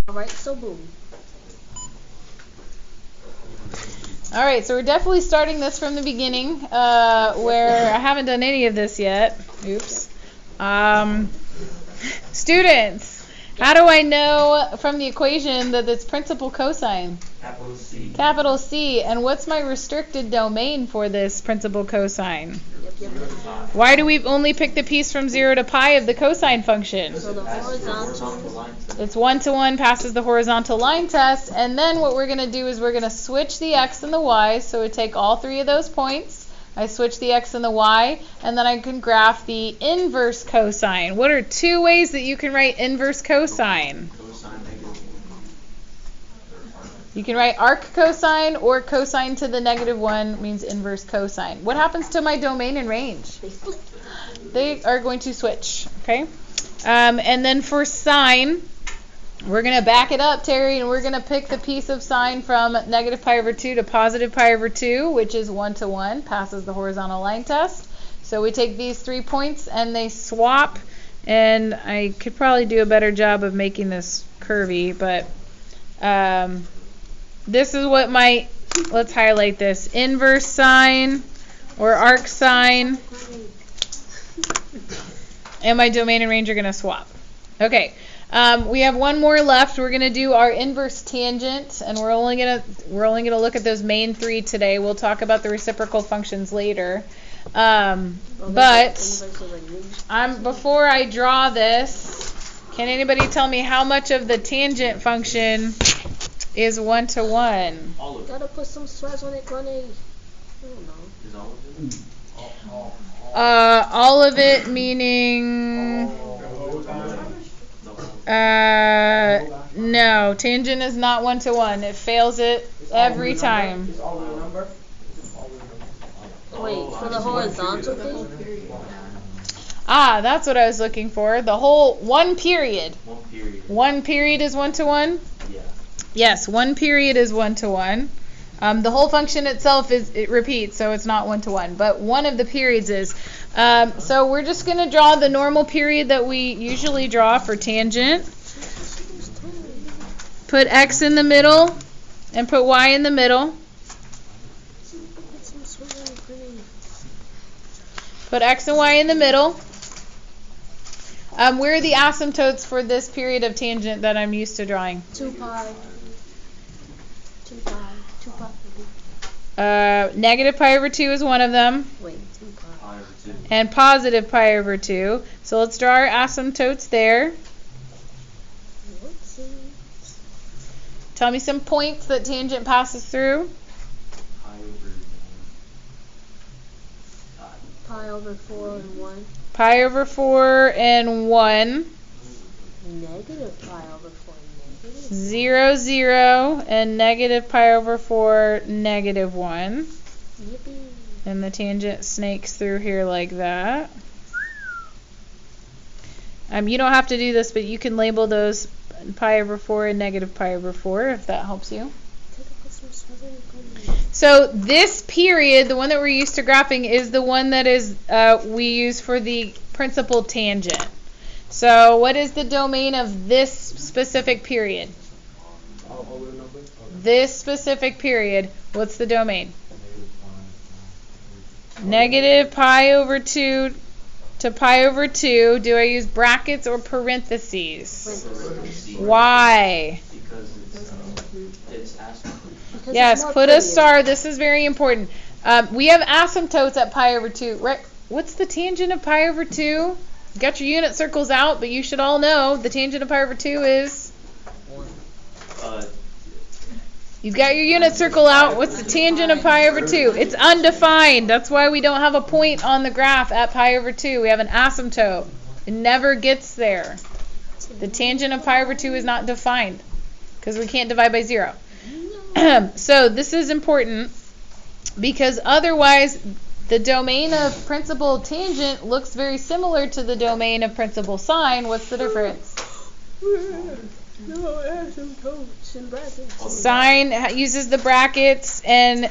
Alright, so boom. Alright, so we're definitely starting this from the beginning, where I haven't done any of this yet. Oops. Students, how do I know from the equation that it's principal cosine? Capital C. Capital C. And what's my restricted domain for this principal cosine? Why do we only pick the piece from 0 to pi of the cosine function? So the horizontal. It's 1-to-1, passes the horizontal line test. And then what we're going to do is we're going to switch the x and the y. So we take all three of those points. I switch the x and the y, and then I can graph the inverse cosine. What are two ways that you can write inverse cosine? You can write arc cosine, or cosine to the -1 means inverse cosine. What happens to my domain and range? They are going to switch, okay? And then for sine, we're going to back it up, Terry, and we're going to pick the piece of sine from -pi/2 to +pi/2, which is 1-to-1, passes the horizontal line test. So we take these 3 points and they swap, and I could probably do a better job of making this curvy, but this is what my, let's highlight this, inverse sine or arc sine, and my domain and range are going to swap. Okay. We have one more left. We're going to do our inverse tangent, and we're only going to look at those main 3 today. We'll talk about the reciprocal functions later. But before I draw this, can anybody tell me how much of the tangent function is 1-to-1? Gotta put some stress on it, Connie. I don't know. Is all of it? All of it meaning. No, tangent is not 1-to-1. It fails it every time. Wait, for the horizontal thing? That's what I was looking for. The whole one period. One period is 1-to-1? Yeah. Yes, one period is 1-to-1. The whole function itself it repeats, so it's not 1-to-1. But one of the periods is. So we're just going to draw the normal period that we usually draw for tangent. Put x in the middle and put y in the middle. Put x and y in the middle. Where are the asymptotes for this period of tangent that I'm used to drawing? 2 pi. 2 pi. 2 pi. -pi/2 is one of them. Wait, 2 pi. And +pi/2. So let's draw our asymptotes there. Whoopsies. Tell me some points that tangent passes through. Pi over 4 and 1. Pi/4 and 1. Negative pi over 4 negative. 0, 0, and -pi/4, -1. Yippee. And the tangent snakes through here like that. You don't have to do this, but you can label those pi/4 and -pi/4 if that helps you. So this period, the one that we're used to graphing, is the one that is we use for the principal tangent. So what is the domain of this specific period? This specific period, what's the domain? -pi/2 to pi/2. Do I use brackets or parentheses? Why? Because it's asymptote. Yes, put a star. This is very important. We have asymptotes at pi/2. Right? What's the tangent of pi/2? You got your unit circles out, but you should all know the tangent of pi/2 is. You've got your unit circle out. What's the tangent of pi/2? It's undefined. That's why we don't have a point on the graph at pi/2. We have an asymptote. It never gets there. The tangent of pi/2 is not defined because we can't divide by 0. So this is important because otherwise the domain of principal tangent looks very similar to the domain of principal sine. What's the difference? No asymptotes in brackets. Sine uses the brackets and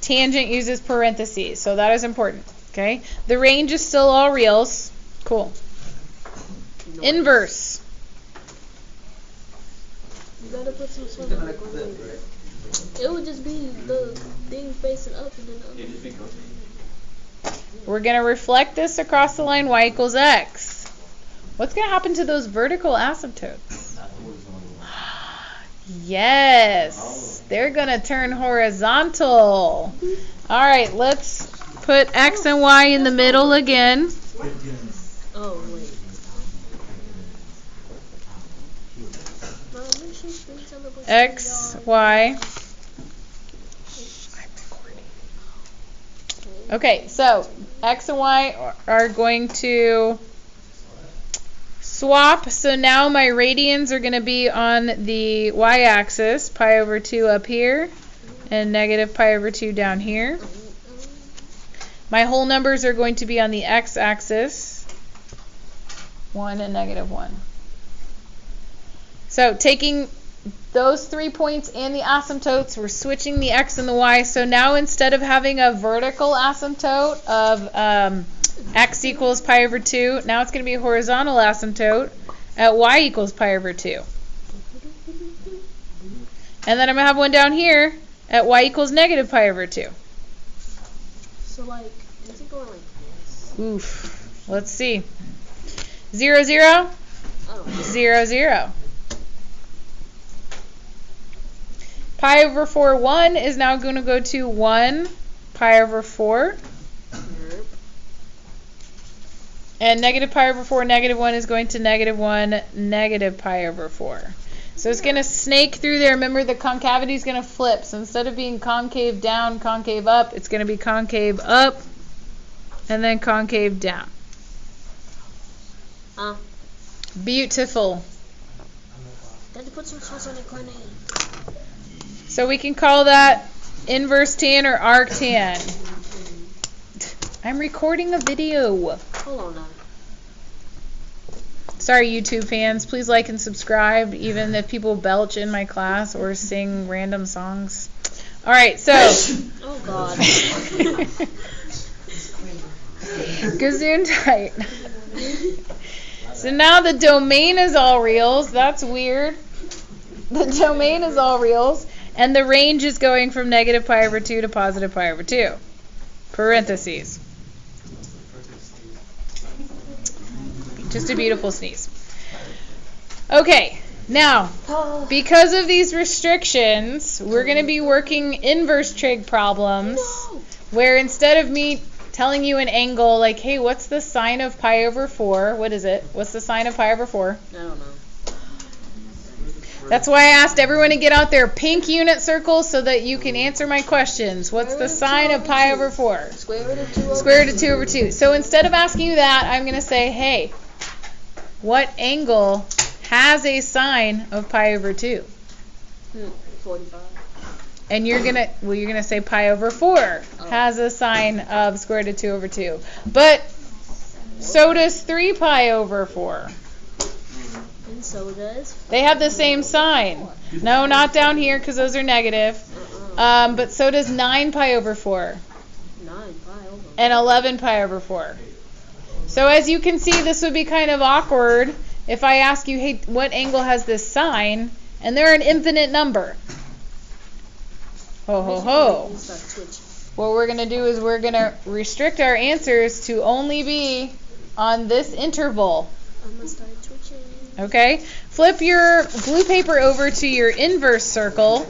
tangent uses parentheses. So that is important. Okay. The range is still all reals. Cool. Inverse. You gotta put some sort It's of gonna like flip, right? It would just be the thing facing up and then You just be cosine. We're going to reflect this across the line y equals x. What's going to happen to those vertical asymptotes? Yes, they're going to turn horizontal. All right, let's put x and y in the middle again. Oh, wait. X, y. Okay, so x and y are going to swap. So now my radians are going to be on the y-axis, pi over 2 up here, and negative pi over 2 down here. My whole numbers are going to be on the x-axis, 1 and negative 1. So taking those 3 points and the asymptotes, we're switching the x and the y. So now instead of having a vertical asymptote of x equals pi over 2, now it's going to be a horizontal asymptote at y equals pi over 2. And then I'm going to have one down here at y equals negative pi over 2. So, like, is it going like this? Oof. Let's see. 0, 0, 0, 0. Pi over 4, 1 is now going to go to 1 pi over 4. And negative pi over 4, negative 1 is going to negative 1, negative pi over 4. So it's going to snake through there. Remember, the concavity is going to flip. So instead of being concave down, concave up, it's going to be concave up and then concave down. Beautiful. Got to put some sauce on the carne. So we can call that inverse tan or arctan. I'm recording a video. Hold on now. Sorry, YouTube fans. Please like and subscribe, even if people belch in my class or sing random songs. All right, so. Oh, God. Gesundheit. So now the domain is all reals. That's weird. The domain is all reals. And the range is going from negative pi over 2 to positive pi over 2. Parentheses. Just a beautiful sneeze. Okay, now, because of these restrictions, we're going to be working inverse trig problems, where instead of me telling you an angle, like, hey, what's the sine of pi over 4? What is it? What's the sine of pi over 4? I don't know. That's why I asked everyone to get out their pink unit circles so that you can answer my questions. What's the sine of pi over 4? Square root of 2 over 2. Square root of 2 over 2. So instead of asking you that, I'm going to say, hey, what angle has a sine of pi over 2? 45. And you're going to say pi over 4 has a sine of square root of 2 over 2. But so does 3 pi over 4. And so does. They have the same sign. No, not down here because those are negative. But so does 9 pi over 4. 9 pi over 4. And 11 pi over 4. So as you can see, this would be kind of awkward if I ask you, hey, what angle has this sine? And they're an infinite number. Ho, ho, ho. What we're going to do is we're going to restrict our answers to only be on this interval. I'm going to start twitching. Okay? Flip your blue paper over to your inverse circle.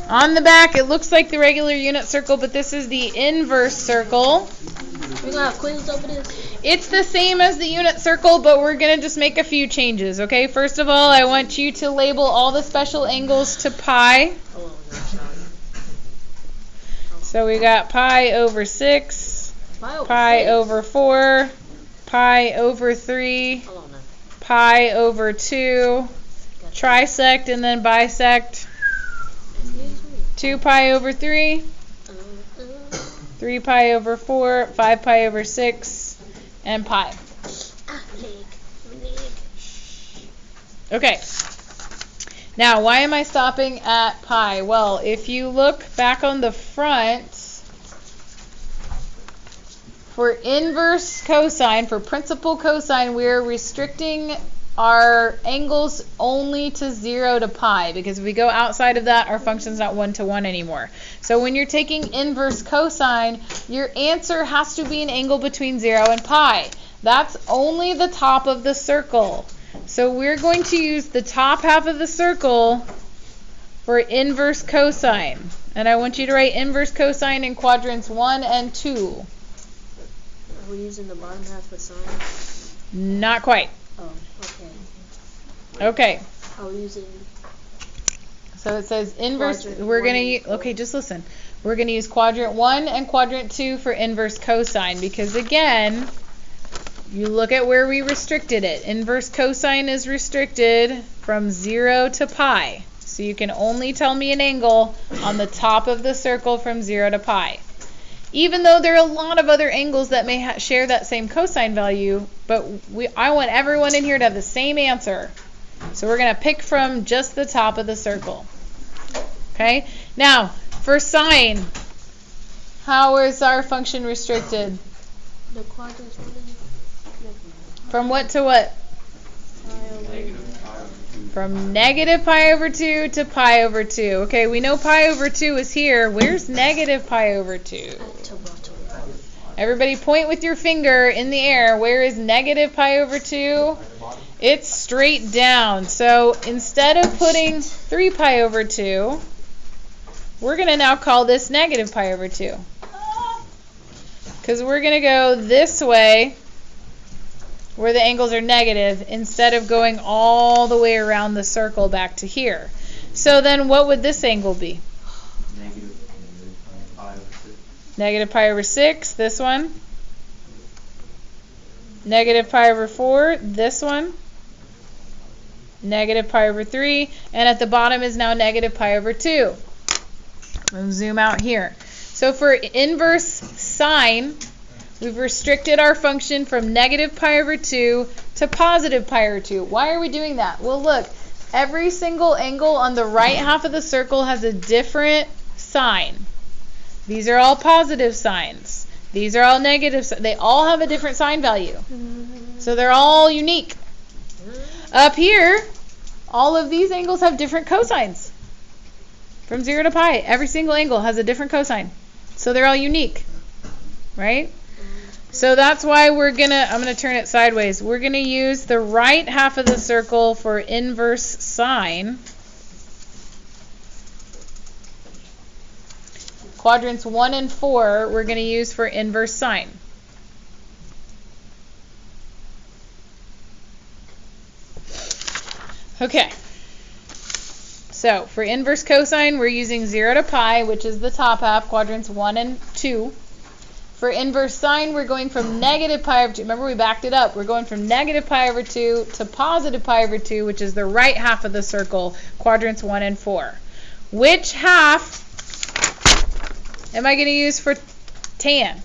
On the back, it looks like the regular unit circle, but this is the inverse circle. We're going to have quizzes over this? It's the same as the unit circle, but we're going to just make a few changes, okay? First of all, I want you to label all the special angles to pi. So we got pi over 6, pi over 4, pi over 3, pi over 2, trisect and then bisect, 2 pi over 3, 3 pi over 4, 5 pi over 6, and pi. Okay. Now, why am I stopping at pi? Well, if you look back on the front, for inverse cosine, for principal cosine, we're restricting our angles only to 0 to pi, because if we go outside of that, our function's not 1 to 1 anymore. So when you're taking inverse cosine, your answer has to be an angle between 0 and pi. That's only the top of the circle. So we're going to use the top half of the circle for inverse cosine. And I want you to write inverse cosine in quadrants 1 and 2. Are we using the bottom half for sine? Not quite. Oh, okay. Okay. Are we using... So it says inverse, Quadrant we're going one to and use, okay, just listen. We're going to use quadrant 1 and quadrant 2 for inverse cosine, because again, you look at where we restricted it. Inverse cosine is restricted from 0 to pi. So you can only tell me an angle on the top of the circle from 0 to pi. Even though there are a lot of other angles that may share that same cosine value, but I want everyone in here to have the same answer. So we're going to pick from just the top of the circle. Okay? Now, for sine, how is our function restricted? The quadrants 1 and... From what to what? From negative pi over 2 to pi over 2. Okay, we know pi over 2 is here. Where's negative pi over 2? Everybody point with your finger in the air. Where is negative pi over 2? It's straight down. So instead of putting 3 pi over 2, we're going to now call this negative pi over 2. Because we're going to go this way where the angles are negative instead of going all the way around the circle back to here. So then what would this angle be? Negative pi over 6, this one. Negative pi over 4, this one. Negative pi over 3, and at the bottom is now negative pi over 2. We'll zoom out here. So for inverse sine, we've restricted our function from negative pi over 2 to positive pi over 2. Why are we doing that? Well, look, every single angle on the right half of the circle has a different sign. These are all positive signs. These are all negative. They all have a different sign value. So they're all unique. Up here, all of these angles have different cosines. From 0 to pi, every single angle has a different cosine. So they're all unique. Right? So that's why I'm going to turn it sideways. We're going to use the right half of the circle for inverse sine. Quadrants 1 and 4 we're going to use for inverse sine. Okay. So for inverse cosine, we're using 0 to pi, which is the top half, quadrants 1 and 2. For inverse sine, we're going from negative pi over 2. Remember, we backed it up. We're going from negative pi over 2 to positive pi over 2, which is the right half of the circle, quadrants 1 and 4. Which half am I going to use for tan?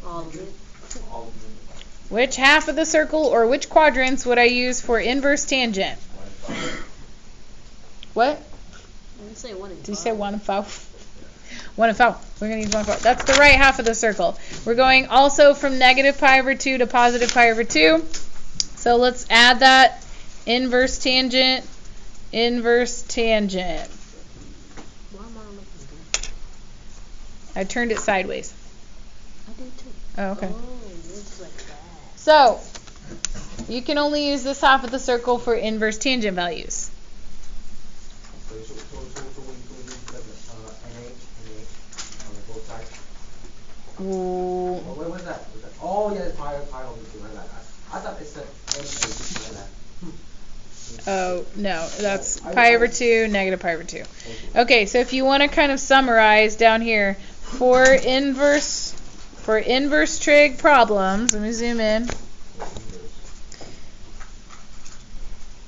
All of it. Which half of the circle or which quadrants would I use for inverse tangent? What? I didn't say 1 and 5. Did you say 1 and 5? 1 and 5. We're going to use 1 and 5. That's the right half of the circle. We're going also from negative pi over 2 to positive pi over 2. So let's add that. Inverse tangent. Inverse tangent. Why am I looking good? I turned it sideways. I did too. Oh, okay. Oh, it's like that. So, you can only use this half of the circle for inverse tangent values. So we use NH on both sides. Ooh. What was that? Oh yeah, it's pi over 2 like that. I thought it said NH like that. Oh, no, that's pi over 2, negative pi over 2. Okay, so if you want to kind of summarize down here, for inverse trig problems, let me zoom in.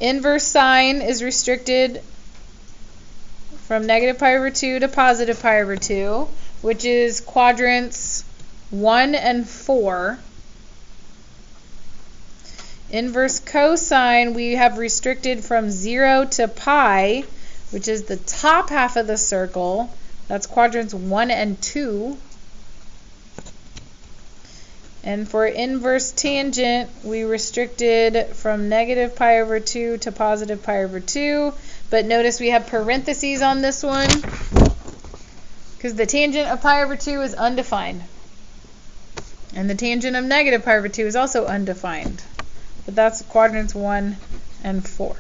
Inverse sine is restricted from negative pi over 2 to positive pi over 2, which is quadrants 1 and 4. Inverse cosine we have restricted from 0 to pi, which is the top half of the circle. That's quadrants 1 and 2. And for inverse tangent, we restricted from negative pi over 2 to positive pi over 2. But notice we have parentheses on this one because the tangent of pi over 2 is undefined. And the tangent of negative pi over 2 is also undefined. But that's quadrants 1 and 4.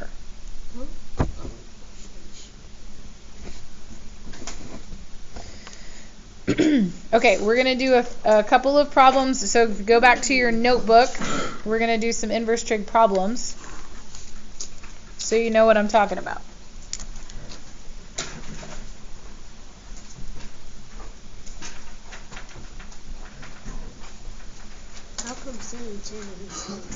Okay, we're going to do a couple of problems. So if you go back to your notebook, we're going to do some inverse trig problems so you know what I'm talking about. How come sine changes?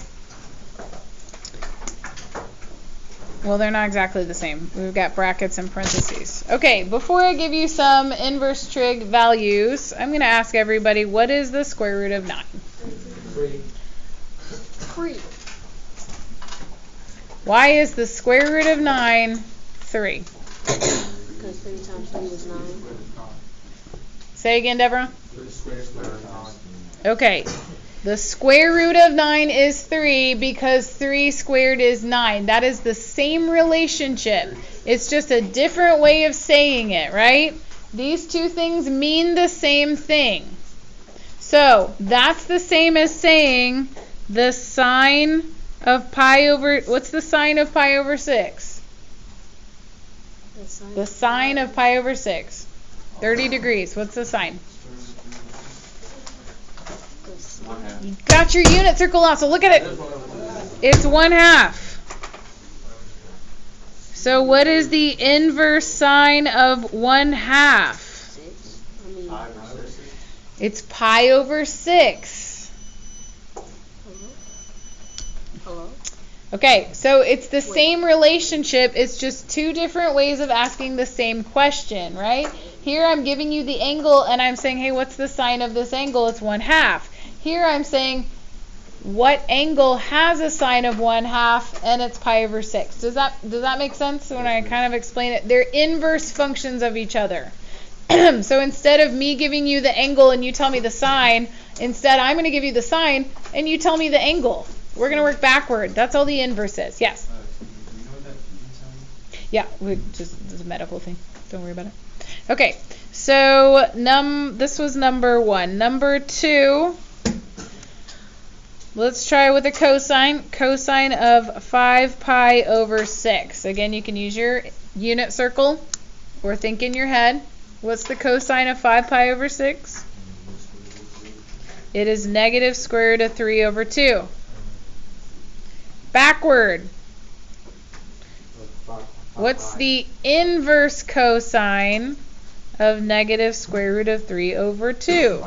Well, they're not exactly the same. We've got brackets and parentheses. Okay, before I give you some inverse trig values, I'm going to ask everybody, what is the square root of 9? 3. 3. Why is the square root of 9 3? Because 3 times 3 is 9. Say again, Deborah. Square of 9. Okay. The square root of 9 is 3 because 3 squared is 9. That is the same relationship. It's just a different way of saying it, right? These two things mean the same thing. So that's the same as saying the sine of pi over, what's the sine of pi over 6? The sine of pi over 6. 30 degrees. What's the sine? You got your unit circle out, so look at it. It's 1/2. So what is the inverse sine of 1/2? 6. It's pi over 6. Hello? Okay, so it's the same relationship. It's just two different ways of asking the same question, right? Here I'm giving you the angle, and I'm saying, hey, what's the sine of this angle? It's 1/2. Here I'm saying, what angle has a sine of 1/2, and it's pi over 6. Does that make sense when I kind of explain it? They're inverse functions of each other. So instead of me giving you the angle and you tell me the sine, instead I'm going to give you the sine and you tell me the angle. We're going to work backward. That's all the inverse is. Yes? Do you know what that means? Yeah, it's a medical thing. Don't worry about it. Okay, so this was number 1. Number 2, let's try with a cosine. Cosine of 5 pi over 6. Again, you can use your unit circle or think in your head. What's the cosine of 5 pi over 6? It is negative square root of 3 over 2. Backward. What's the inverse cosine of negative square root of 3 over 2?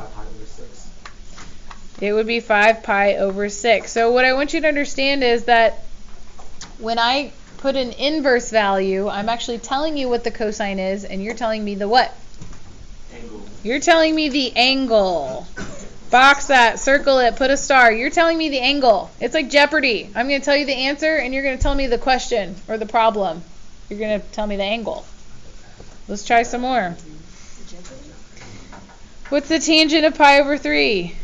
It would be 5 pi over 6. So what I want you to understand is that when I put an inverse value, I'm actually telling you what the cosine is, and you're telling me the what? Angle. You're telling me the angle. Box that, circle it, put a star. You're telling me the angle. It's like Jeopardy. I'm going to tell you the answer, and you're going to tell me the question or the problem. You're going to tell me the angle. Let's try some more. What's the tangent of pi over 3?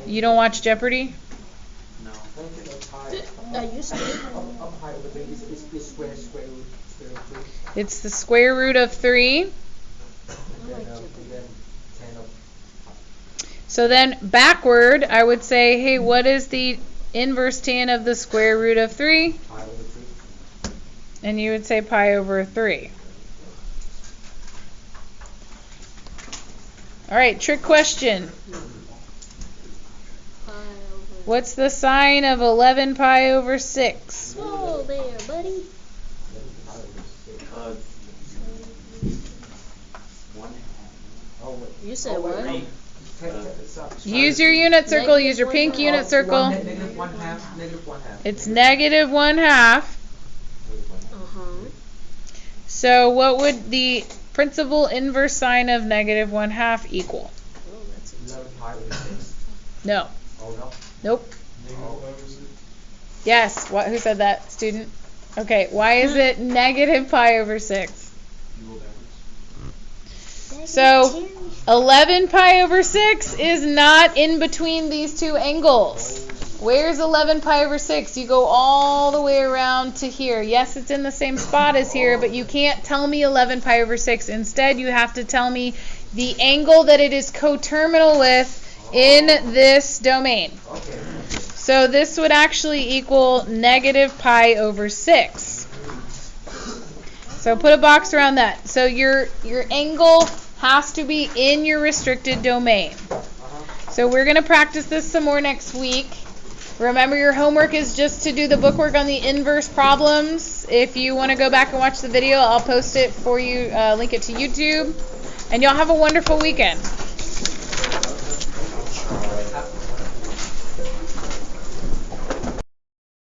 You don't watch Jeopardy? No. I used to. It's the square root of 3. I like Jeopardy. So then backward, I would say, hey, what is the inverse tan of the square root of 3? And you would say pi over 3. All right, trick question. What's the sine of 11 pi over 6? Whoa there, buddy. 1/2. You said what? Use your unit circle. Use your pink unit circle. Negative 1/2. It's negative 1/2. Uh-huh. So what would the principal inverse sine of negative 1/2 equal? Oh, that's it. 11 pi over 6. No. Oh, no. Nope. Yes. What? Who said that? Student? Okay. Why is it negative pi over 6? So 11 pi over 6 is not in between these two angles. Where's 11 pi over 6? You go all the way around to here. Yes, it's in the same spot as here, but you can't tell me 11 pi over 6. Instead, you have to tell me the angle that it is coterminal with in this domain. So this would actually equal negative pi over 6. So put a box around that. So your angle has to be in your restricted domain. So we're going to practice this some more next week. Remember, your homework is just to do the bookwork on the inverse problems. If you want to go back and watch the video, I'll post it for you, link it to YouTube. And y'all have a wonderful weekend.